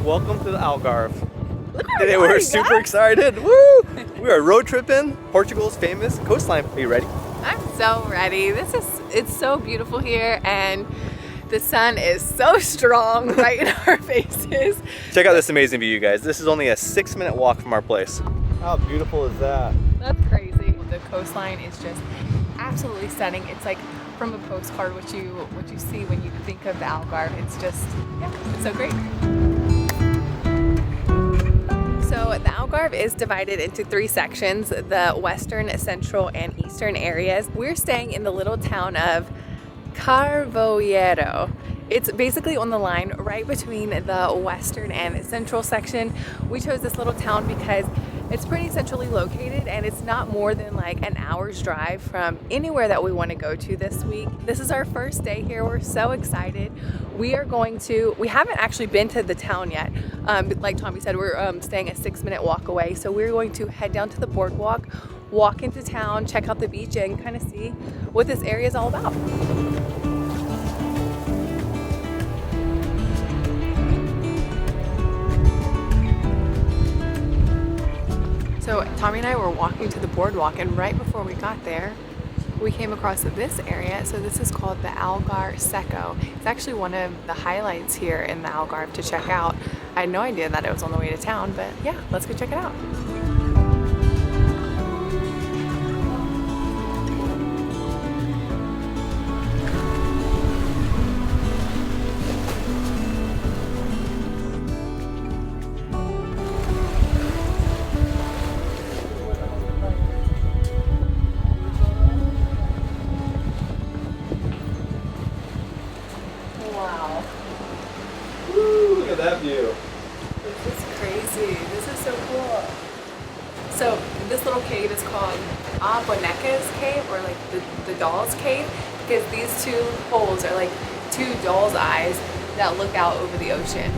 welcome to the Algarve. Today we're super excited. Woo! We are road tripping Portugal's famous coastline. Are you ready? I'm so ready. It's so beautiful here and the sun is so strong right in our faces. Check out this amazing view, you guys. This is only a 6-minute walk from our place. How beautiful is that? That's crazy. The coastline is just absolutely stunning. It's like from a postcard what you see when you think of the Algarve. It's just, yeah, it's so great. So the Algarve is divided into 3 sections, the western, central, and eastern areas. We're staying in the little town of Carvoeiro. It's basically on the line right between the western and central section. We chose this little town because it's pretty centrally located and it's not more than like an hour's drive from anywhere that we want to go to this week. This is our first day here. We're so excited. We haven't actually been to the town yet. Like Tommy said, we're staying a 6-minute walk away. So we're going to head down to the boardwalk, walk into town, check out the beach and kind of see what this area is all about. So Tommy and I were walking to the boardwalk and right before we got there, we came across this area. So this is called the Algar Seco. It's actually one of the highlights here in the Algarve to check out. I had no idea that it was on the way to town, but yeah, let's go check it out. Wow. Woo, look at that view. This is crazy. This is so cool. So this little cave is called Benagil Cave, or like the doll's cave, because these 2 holes are like 2 doll's eyes that look out over the ocean.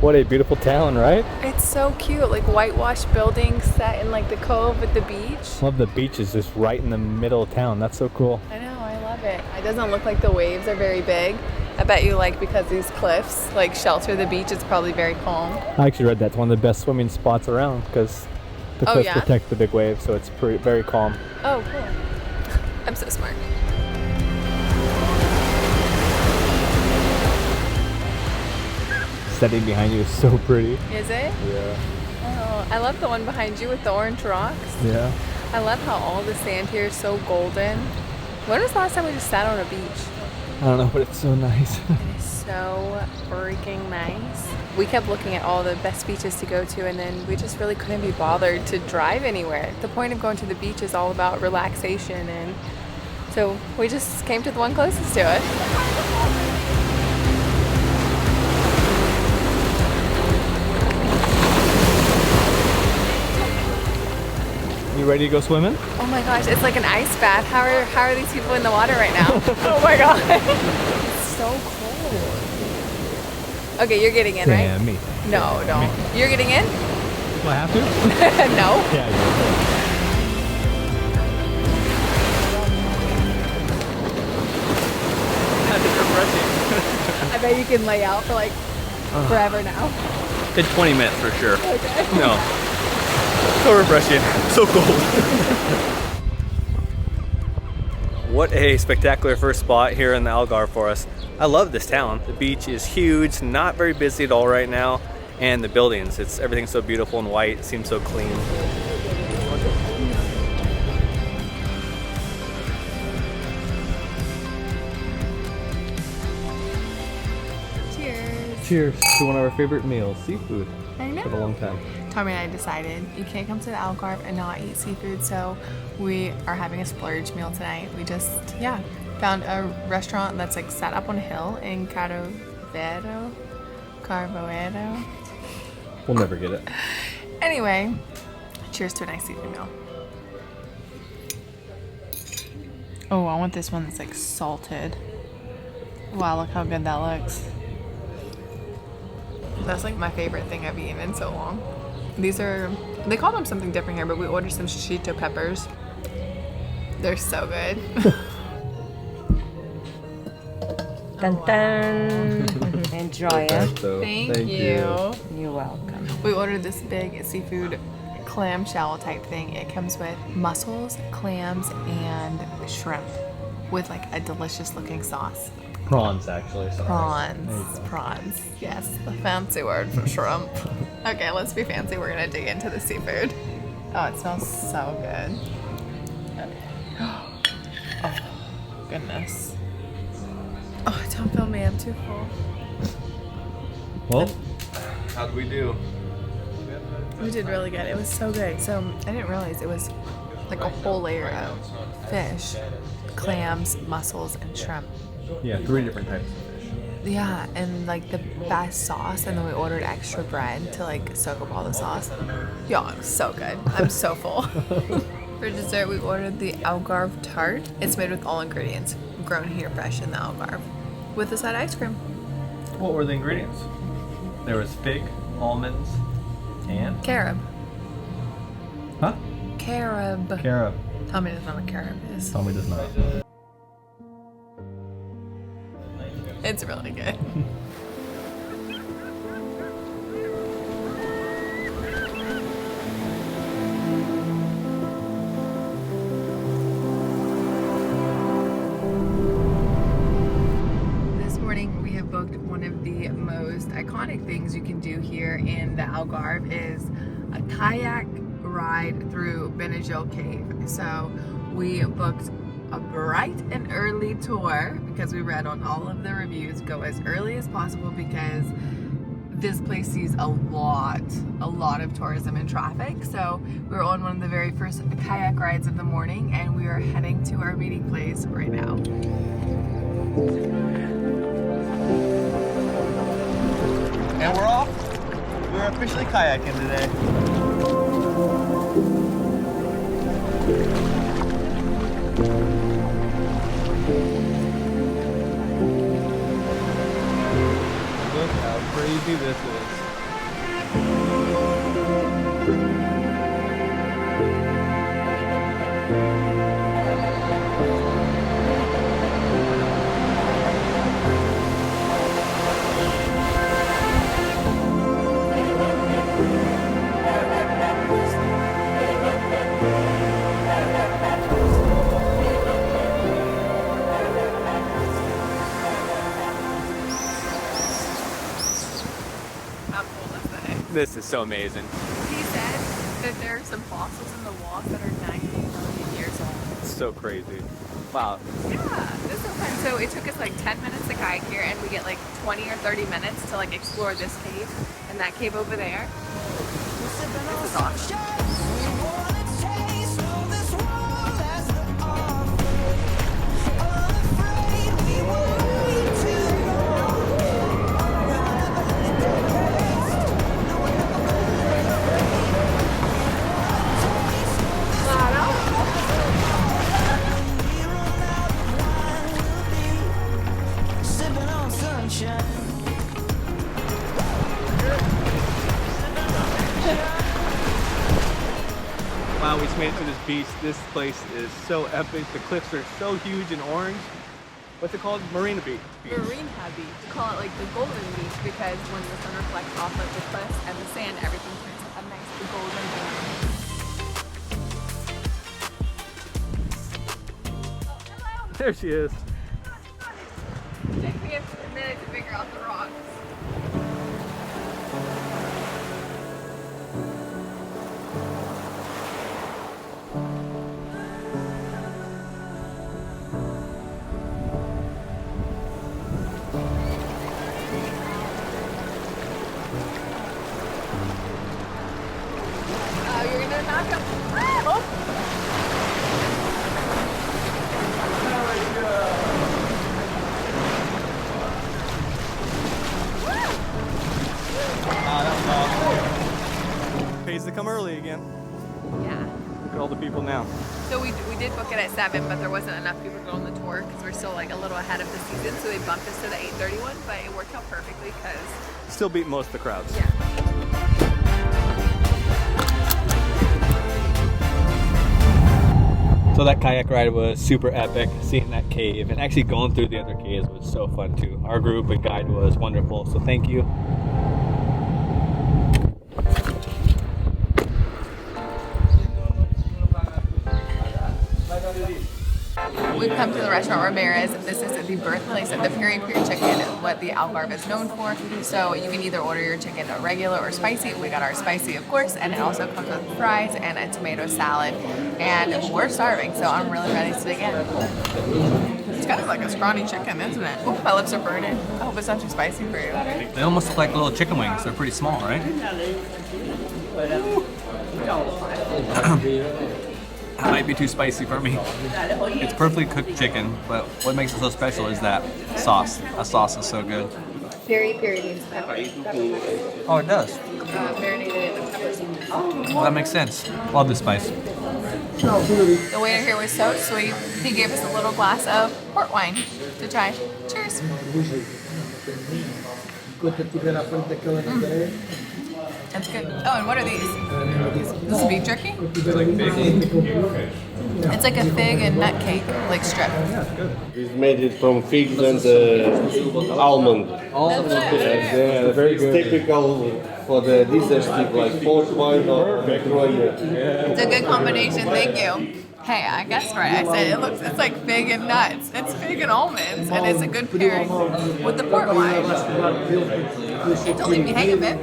What a beautiful town, right? It's so cute, like whitewashed buildings set in like the cove with the beach. Love the beach is just right in the middle of town. That's so cool. I know, I love it. It doesn't look like the waves are very big. I bet you like because these cliffs like shelter the beach, it's probably very calm. I actually read that's one of the best swimming spots around because the cliffs protect the big waves, so it's very calm. Oh, cool. I'm so smart. Setting behind you is so pretty. Is it? Yeah. Oh, I love the one behind you with the orange rocks. Yeah. I love how all the sand here is so golden. When was the last time we just sat on a beach? I don't know, but it's so nice. It is so freaking nice. We kept looking at all the best beaches to go to and then we just really couldn't be bothered to drive anywhere. The point of going to the beach is all about relaxation, and so we just came to the one closest to us. You ready to go swimming? Oh my gosh, it's like an ice bath. How are these people in the water right now? Oh my god. It's so cold. Okay, you're getting in, right? Yeah, me. No, don't. You're getting in? Do I have to? No. Yeah, you That's refreshing. I bet you can lay out for like forever now. It's 20 minutes for sure. Okay. No. So refreshing. So cold. What a spectacular first spot here in the Algarve for us. I love this town. The beach is huge, not very busy at all right now, and the buildings, everything's so beautiful and white. It seems so clean. Cheers. Cheers to one of our favorite meals, seafood. I know. For a long time. Tommy and I decided you can't come to the Algarve and not eat seafood, so we are having a splurge meal tonight. We just, found a restaurant that's like set up on a hill in Carvoeiro. We'll never get it. Anyway, cheers to a nice seafood meal. Oh, I want this one that's like salted. Wow, look how good that looks. That's like my favorite thing I've eaten in so long. These are, they call them something different here, but we ordered some shishito peppers. They're so good. Dun dun. Enjoy it. Thank you. You're welcome. We ordered this big seafood clamshell type thing. It comes with mussels, clams, and shrimp with like a delicious looking sauce. Prawns, actually. Sorry. Prawns. Yes, the fancy word for shrimp. Okay, let's be fancy. We're gonna dig into the seafood. Oh, it smells so good. Okay. Oh, goodness. Oh, don't film me. I'm too full. Well, how did we do? We did really good. It was so good. So I didn't realize it was like a whole layer of fish, clams, mussels, and shrimp. Yeah, 3 different types of fish. Yeah, and like the best sauce, and then we ordered extra bread to like soak up all the sauce. Y'all, it was so good. I'm so full. For dessert, we ordered the Algarve tart. It's made with all ingredients grown here fresh in the Algarve, with a side ice cream. What were the ingredients? There was fig, almonds, and? Carob. Huh? Carob. Carob. Tommy doesn't know what carob is. Tommy does not. It's really good. This morning we have booked one of the most iconic things you can do here in the Algarve is a kayak ride through Benagil Cave. So we booked a bright and early tour because we read on all of the reviews, go as early as possible because this place sees a lot of tourism and traffic. So we were on one of the very first kayak rides of the morning and we are heading to our meeting place right now. And we're off. We're officially kayaking today. Look how crazy this is. This is so amazing. He said that there are some fossils in the walls that are 90 million years old. It's so crazy. Wow. Yeah, this is fun. So it took us like 10 minutes to kayak here and we get like 20 or 30 minutes to like explore this cave and that cave over there. This is awesome. Wow, we just made it to this beach. This place is so epic. The cliffs are so huge and orange. What's it called? Marina Beach. Marinha Beach. We call it like the golden beach because when the sun reflects off of the cliffs and the sand, everything turns a nice golden brown. There she is. Take me a minute to figure out the rocks. You're gonna knock up. Oh. Pays to come early again. Yeah. Look at all the people now. So we did book it at 7, but there wasn't enough people to go on the tour because we're still like a little ahead of the season, so they bumped us to the 8:30 one, but it worked out perfectly because Still beat most of the crowds. Yeah. So that kayak ride was super epic, seeing that cave and actually going through the other caves was so fun too. Our group and guide was wonderful, so thank you. We've come to the restaurant Ramirez. This is the birthplace of the Piri-piri chicken, what the Algarve is known for. So you can either order your chicken regular or spicy. We got our spicy, of course, and it also comes with fries and a tomato salad. And we're starving, so I'm really ready to dig in. It's kind of like a scrawny chicken, isn't it? Oh, my lips are burning. I hope it's not too spicy for you. They almost look like little chicken wings. They're pretty small, right? That might be too spicy for me. It's perfectly cooked chicken, but what makes it so special is that sauce. That sauce is so good. Piri-piri means pepper. Oh, it does. Marinated in peppers. Well, that makes sense. Love the spice. The waiter here was so sweet. He gave us a little glass of port wine to try. Cheers. That's good. Oh, and what are these? This is beef jerky? It's like a fig and nut cake, like strip. We made it from figs and almond. Yeah, very good. Typical for the desserts, like port wine or macaroni. It's a good combination, thank you. Hey, I guessed right. I said it's like fig and nuts. It's fig and almonds, and it's a good pairing with the port wine. Don't leave me hanging, babe.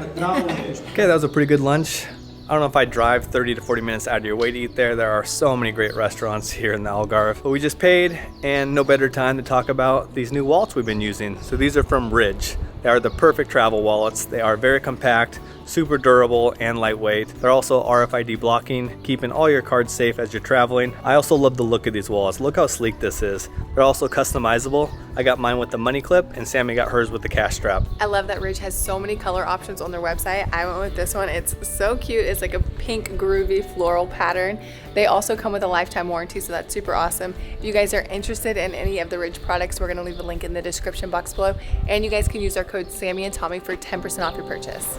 Okay, that was a pretty good lunch. I don't know if I'd drive 30 to 40 minutes out of your way to eat there. There are so many great restaurants here in the Algarve. But we just paid, and no better time to talk about these new wallets we've been using. So these are from Ridge. They are the perfect travel wallets. They are very compact, super durable, and lightweight. They're also RFID blocking, keeping all your cards safe as you're traveling. I also love the look of these wallets. Look how sleek this is. They're also customizable. I got mine with the money clip, and Sammy got hers with the cash strap. I love that Ridge has so many color options on their website. I went with this one. It's so cute. It's like a pink groovy floral pattern. They also come with a lifetime warranty, so that's super awesome. If you guys are interested in any of the Ridge products, we're gonna leave a link in the description box below, and you guys can use our code Sammy and Tommy for 10% off your purchase.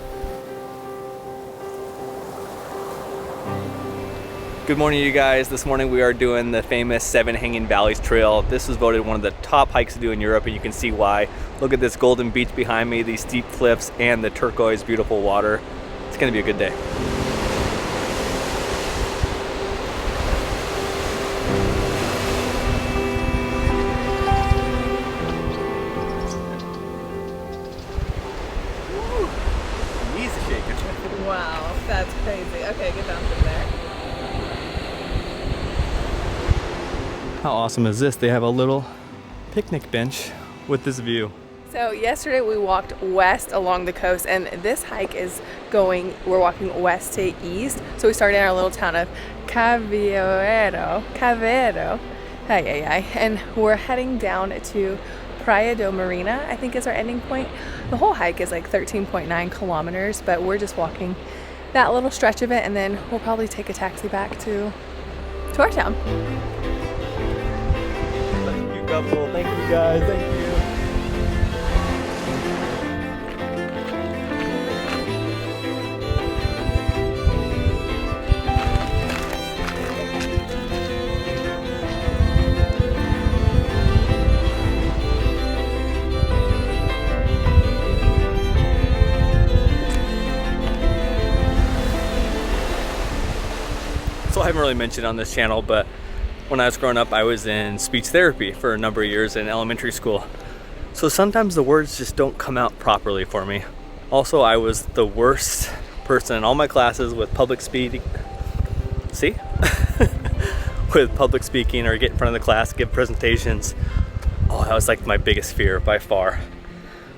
Good morning, you guys. This morning we are doing the famous 7 Hanging Valleys Trail. This was voted one of the top hikes to do in Europe, and you can see why. Look at this golden beach behind me, these steep cliffs, and the turquoise beautiful water. It's gonna be a good day. Wow, that's crazy. Okay, get down from there. How awesome is this? They have a little picnic bench with this view. So yesterday we walked west along the coast, and this hike is we're walking west to east. So we started in our little town of Carvoeiro, and we're heading down to Praia do Marinha, I think is our ending point. The whole hike is like 13.9 kilometers, but we're just walking that little stretch of it, and then we'll probably take a taxi back to our town. Thank you, couple. Thank you, guys. Thank you. So I haven't really mentioned on this channel, but when I was growing up, I was in speech therapy for a number of years in elementary school. So sometimes the words just don't come out properly for me. Also, I was the worst person in all my classes with public speaking. See? With public speaking or get in front of the class, give presentations. Oh, that was like my biggest fear by far.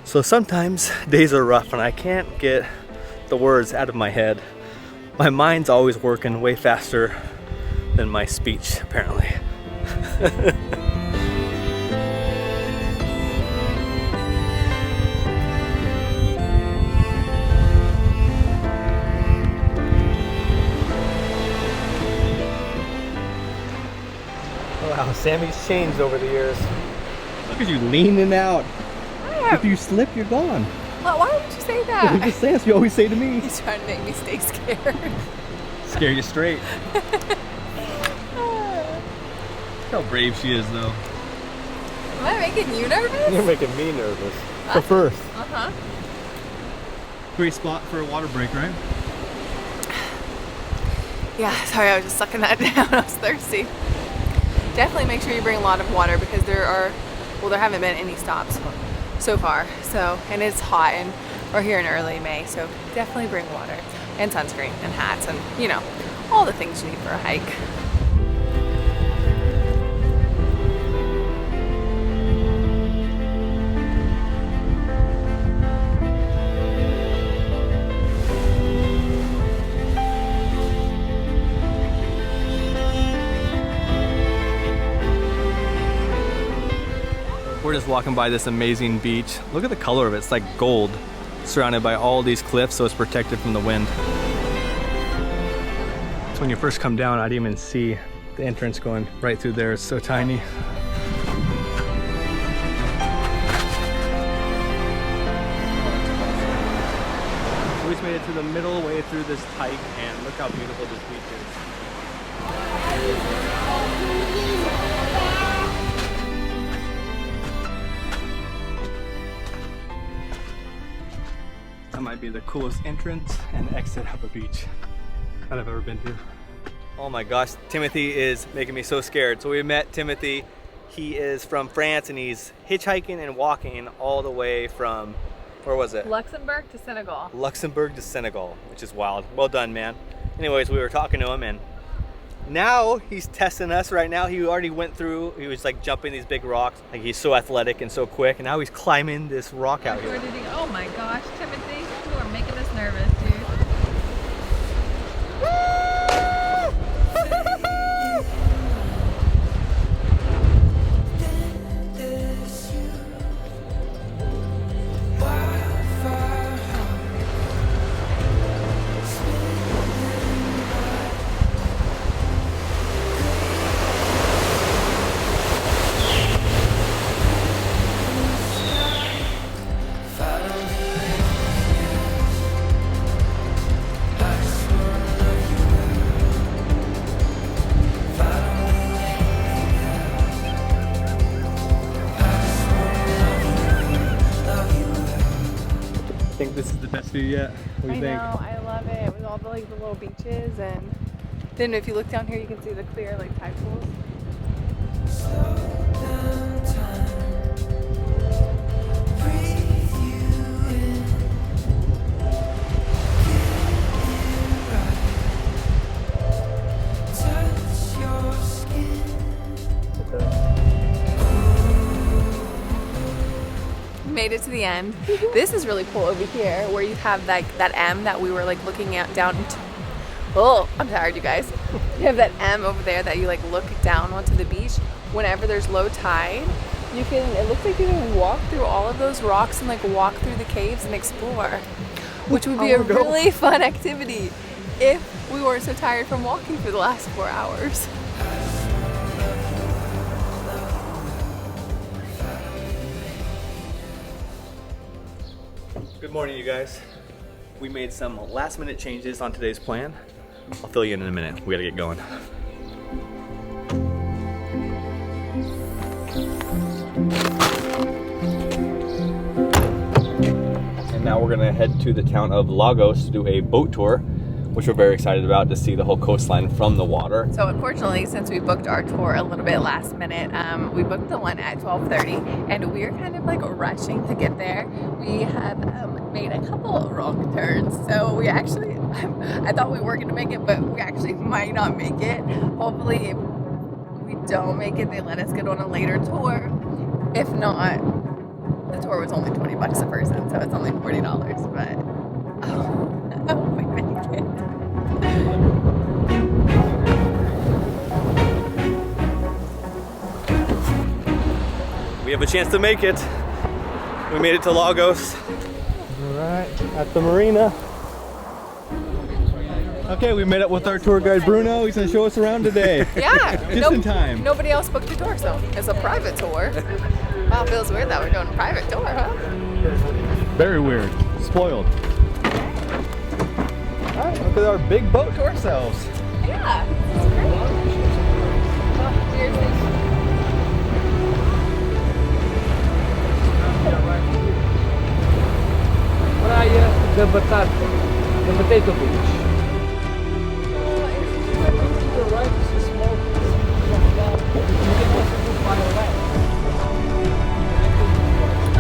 So sometimes days are rough and I can't get the words out of my head. My mind's always working way faster than my speech, apparently. Wow, Sammy's changed over the years. Look at you leaning out. If you slip, you're gone. Why would you say that? Just saying, that's what you always say to me. He's trying to make me stay scared. Scare you straight. Look how brave she is, though. Am I making you nervous? You're making me nervous. For first. Uh-huh. Great spot for a water break, right? Yeah, sorry, I was just sucking that down. I was thirsty. Definitely make sure you bring a lot of water because there haven't been any stops so far. So, and it's hot and we're here in early May, so definitely bring water and sunscreen and hats and, you know, all the things you need for a hike. We're just walking by this amazing beach. Look at the color of it. It's like gold, surrounded by all these cliffs, so it's protected from the wind. So when you first come down, I didn't even see the entrance going right through there. It's so tiny. We just made it to the middle way through this hike, and look how beautiful this beach is. That might be the coolest entrance and exit of a beach that I've ever been to. Oh my gosh, Timothy is making me so scared. So we met Timothy. He is from France and he's hitchhiking and walking all the way from, where was it? Luxembourg to Senegal. Luxembourg to Senegal, which is wild. Well done, man. Anyways, we were talking to him and now he's testing us right now. He already went through, he was like jumping these big rocks. Like he's so athletic and so quick, and now he's climbing this rock out here. Where did he? Oh my gosh, Timothy, you are making us nervous, dude. I think this is the best view yet. What do you think? I know, I love it with all the like the little beaches, and then if you look down here, you can see the clear like tide pools. Made it to the end. This is really cool over here where you have like that M that we were like looking at down into. Oh, I'm tired, you guys. You have that M over there that you like look down onto the beach whenever there's low tide. You can, it looks like you can walk through all of those rocks and like walk through the caves and explore, which would be a really fun activity if we weren't so tired from walking for the last 4 hours. Good morning, you guys. We made some last minute changes on today's plan. I'll fill you in a minute. We gotta get going. And now we're gonna head to the town of Lagos to do a boat tour, which we're very excited about, to see the whole coastline from the water. So unfortunately, since we booked our tour a little bit last minute, we booked the one at 12:30 and we're kind of like rushing to get there. We have made a couple of wrong turns. So we actually, I thought we were gonna make it, but we actually might not make it. Hopefully if we don't make it, they let us get on a later tour. If not, the tour was only 20 bucks a person, so it's only $40, but I hope we make it. We have a chance to make it. We made it to Lagos. All right, at the marina. Okay, we met up with our tour guide Bruno. He's gonna show us around today. Yeah, Just in time. Nobody else booked a tour, so it's a private tour. Wow, feels weird that we're doing a private tour, huh? Very weird. spoiled. Alright, look at our big boat to ourselves. Yeah, this is great. Oh, weird thing. Praia da Batata, the Potato Beach. To the right is a small you can also do fire left.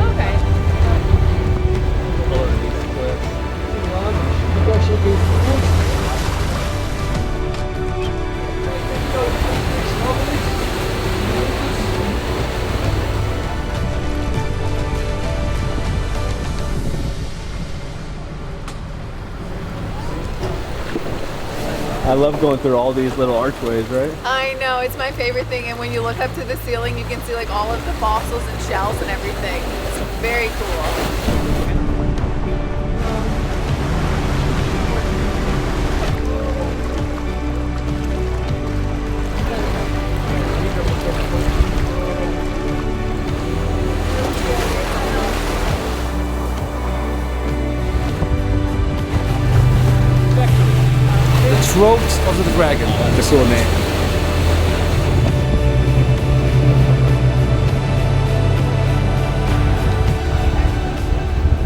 Okay. Because you can I love going through all these little archways, right? I know, it's my favorite thing, and when you look up to the ceiling you can see like all of the fossils and shells and everything. It's very cool. the throat of the dragon, the full name.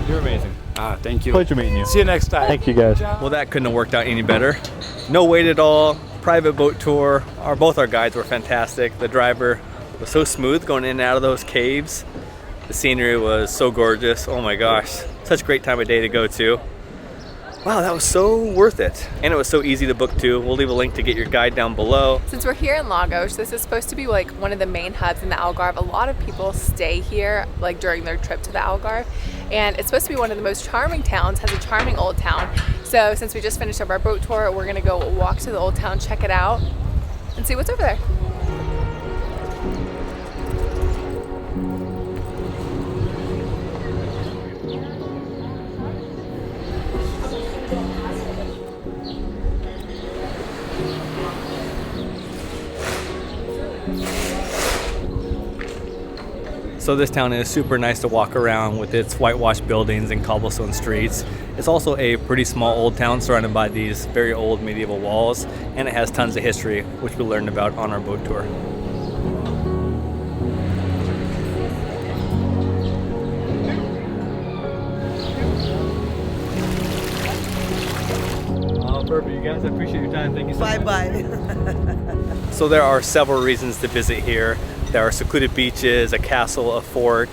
You're amazing. Ah, thank you. Pleasure meeting you. See you next time. Thank you guys. Well, that couldn't have worked out any better. No wait at all. Private boat tour. Both our guides were fantastic. The driver was so smooth going in and out of those caves. The scenery was so gorgeous. Oh my gosh. Such a great time of day to go to. Wow, that was so worth it. And it was so easy to book too. We'll leave a link to get your guide down below. Since we're here in Lagos, this is supposed to be like one of the main hubs in the Algarve. A lot of people stay here like during their trip to the Algarve. And it's supposed to be one of the most charming towns, has a charming old town. So since we just finished up our boat tour, we're gonna go walk to the old town, check it out, and see what's over there. So this town is super nice to walk around with its whitewashed buildings and cobblestone streets. It's also a pretty small old town surrounded by these very old medieval walls, and it has tons of history, which we learned about on our boat tour. Oh, perfect, you guys. I appreciate your time. Thank you so much. Bye-bye. So there are several reasons to visit here. There are secluded beaches, a castle, a fort,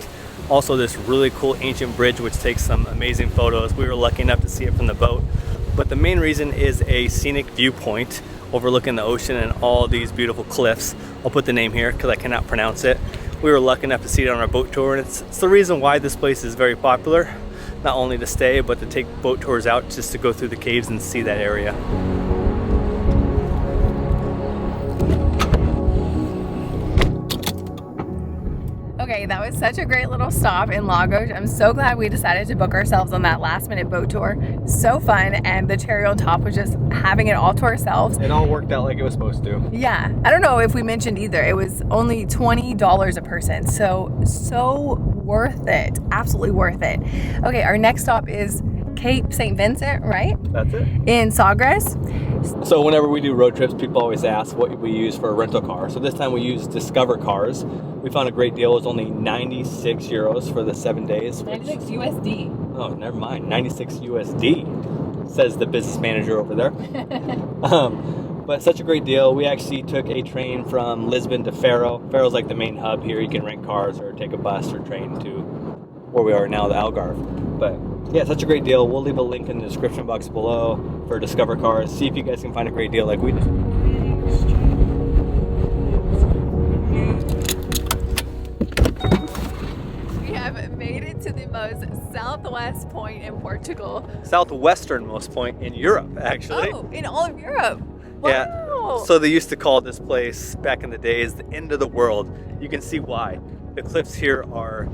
also this really cool ancient bridge which takes some amazing photos. We were lucky enough to see it from the boat. But the main reason is a scenic viewpoint overlooking the ocean and all these beautiful cliffs. I'll put the name here because I cannot pronounce it. We were lucky enough to see it on our boat tour, and it's the reason why this place is very popular. Not only to stay, but to take boat tours out just to go through the caves and see that area. Okay, that was such a great little stop in Lagos. I'm so glad we decided to book ourselves on that last minute boat tour. So fun, and the cherry on top was just having it all to ourselves. It all worked out like it was supposed to. Yeah, I don't know if we mentioned either. It was only $20 a person, so worth it. Absolutely worth it. Okay, our next stop is Cape St. Vincent, right? That's it. In Sagres. So whenever we do road trips, people always ask what we use for a rental car. So this time we used Discover Cars. We found a great deal. It was only 96 euros for the 7 days. 96 USD. Oh, never mind. 96 USD, says the business manager over there. But such a great deal. We actually took a train from Lisbon to Faro. Faro's like the main hub here. You can rent cars or take a bus or train to where we are now, the Algarve. But yeah, such a great deal. We'll leave a link in the description box below for Discover Cars. See if you guys can find a great deal like we did. We have made it to the most southwest point in Portugal. Southwesternmost point in Europe, actually. Oh, in all of Europe. Yeah. Wow. So they used to call this place back in the days the end of the world. You can see why. The cliffs here are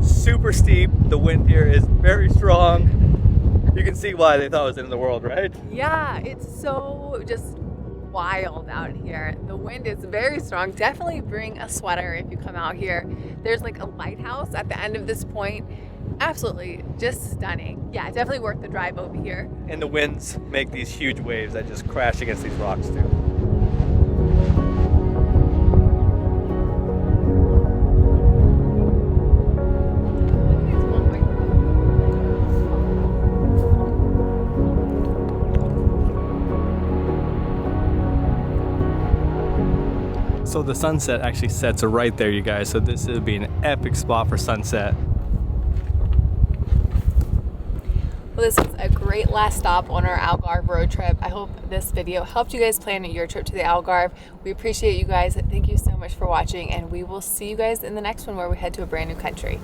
super steep. The wind here is very strong. You can see why they thought it was the end of the world, right? Yeah, it's so just wild out here. The wind is very strong. Definitely bring a sweater if you come out here. There's like a lighthouse at the end of this point. Absolutely, just stunning. Yeah, definitely worth the drive over here. And the winds make these huge waves that just crash against these rocks too. So the sunset actually sets right there, you guys. So this would be an epic spot for sunset. Well, this was a great last stop on our Algarve road trip. I hope this video helped you guys plan your trip to the Algarve. We appreciate you guys. Thank you so much for watching, and we will see you guys in the next one where we head to a brand new country.